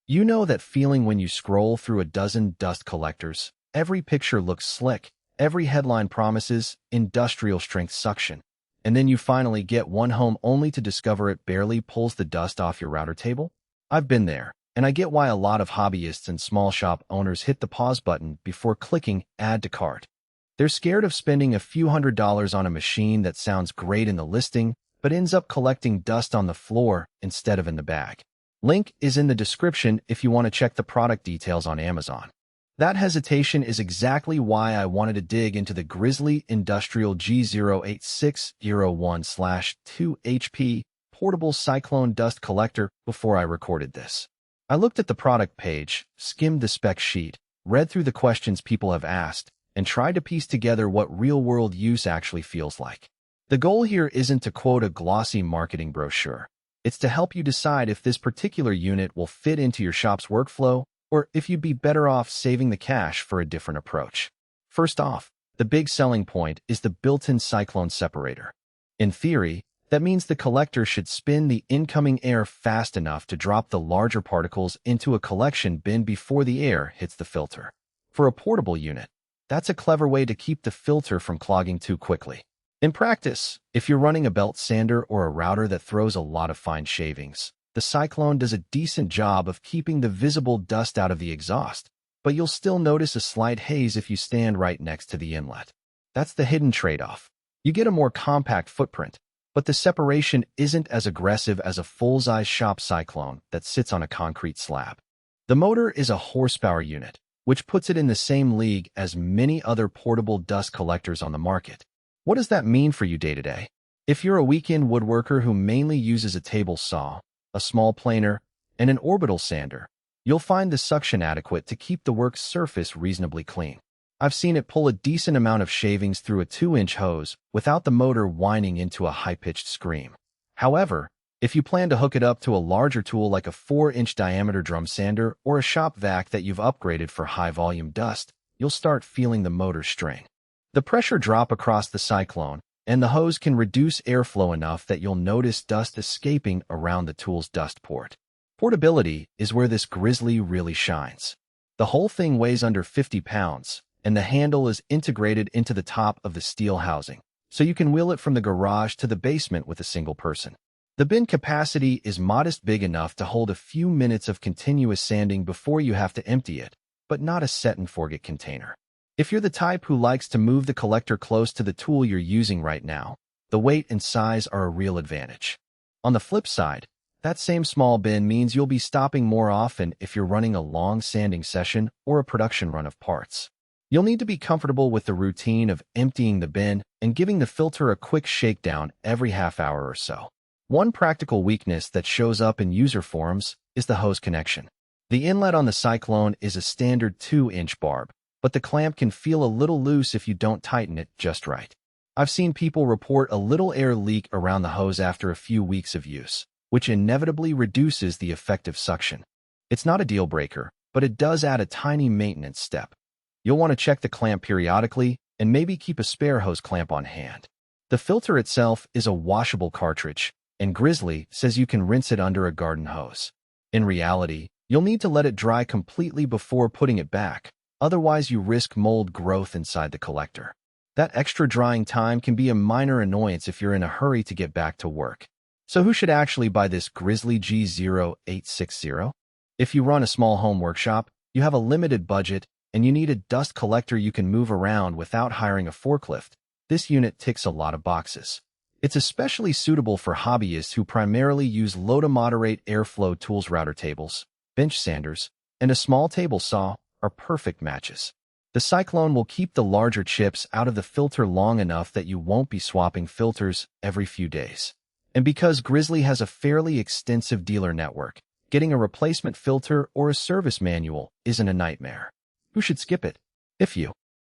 You know that feeling when you scroll through a dozen dust collectors. Every picture looks slick, every headline promises industrial-strength suction, and then you finally get one home only to discover it barely pulls the dust off your router table? I've been there, and I get why a lot of hobbyists and small shop owners hit the pause button before clicking Add to Cart. They're scared of spending a few $100s on a machine that sounds great in the listing, but ends up collecting dust on the floor instead of in the bag. Link is in the description if you want to check the product details on Amazon. That hesitation is exactly why I wanted to dig into the Grizzly Industrial G0860 1/2 HP portable Cyclone dust collector before I recorded this. I looked at the product page, skimmed the spec sheet, read through the questions people have asked, and tried to piece together what real-world use actually feels like. The goal here isn't to quote a glossy marketing brochure. It's to help you decide if this particular unit will fit into your shop's workflow or if you'd be better off saving the cash for a different approach. First off, the big selling point is the built-in Cyclone separator. In theory, that means the collector should spin the incoming air fast enough to drop the larger particles into a collection bin before the air hits the filter. For a portable unit, that's a clever way to keep the filter from clogging too quickly. In practice, if you're running a belt sander or a router that throws a lot of fine shavings, the Cyclone does a decent job of keeping the visible dust out of the exhaust, but you'll still notice a slight haze if you stand right next to the inlet. That's the hidden trade-off. You get a more compact footprint, but the separation isn't as aggressive as a full-size shop Cyclone that sits on a concrete slab. The motor is a horsepower unit, which puts it in the same league as many other portable dust collectors on the market. What does that mean for you day-to-day? If you're a weekend woodworker who mainly uses a table saw, a small planer, and an orbital sander, you'll find the suction adequate to keep the work surface reasonably clean. I've seen it pull a decent amount of shavings through a 2-inch hose without the motor whining into a high-pitched scream. However, if you plan to hook it up to a larger tool like a 4-inch diameter drum sander or a shop vac that you've upgraded for high-volume dust, you'll start feeling the motor strain. The pressure drop across the Cyclone, and the hose can reduce airflow enough that you'll notice dust escaping around the tool's dust port. Portability is where this Grizzly really shines. The whole thing weighs under 50 pounds, and the handle is integrated into the top of the steel housing, so you can wheel it from the garage to the basement with a single person. The bin capacity is modest, big enough to hold a few minutes of continuous sanding before you have to empty it, but not a set-and-forget container. If you're the type who likes to move the collector close to the tool you're using right now, the weight and size are a real advantage. On the flip side, that same small bin means you'll be stopping more often if you're running a long sanding session or a production run of parts. You'll need to be comfortable with the routine of emptying the bin and giving the filter a quick shakedown every half hour or so. One practical weakness that shows up in user forums is the hose connection. The inlet on the Cyclone is a standard 2-inch barb, but the clamp can feel a little loose if you don't tighten it just right. I've seen people report a little air leak around the hose after a few weeks of use, which inevitably reduces the effective suction. It's not a deal breaker, but it does add a tiny maintenance step. You'll want to check the clamp periodically and maybe keep a spare hose clamp on hand. The filter itself is a washable cartridge, and Grizzly says you can rinse it under a garden hose. In reality, you'll need to let it dry completely before putting it back. Otherwise, you risk mold growth inside the collector. That extra drying time can be a minor annoyance if you're in a hurry to get back to work. So who should actually buy this Grizzly G0860? If you run a small home workshop, you have a limited budget, and you need a dust collector you can move around without hiring a forklift, this unit ticks a lot of boxes. It's especially suitable for hobbyists who primarily use low to moderate airflow tools. Router tables, bench sanders, and a small table saw are perfect matches. The Cyclone will keep the larger chips out of the filter long enough that you won't be swapping filters every few days. And because Grizzly has a fairly extensive dealer network, getting a replacement filter or a service manual isn't a nightmare. Who should skip it? If you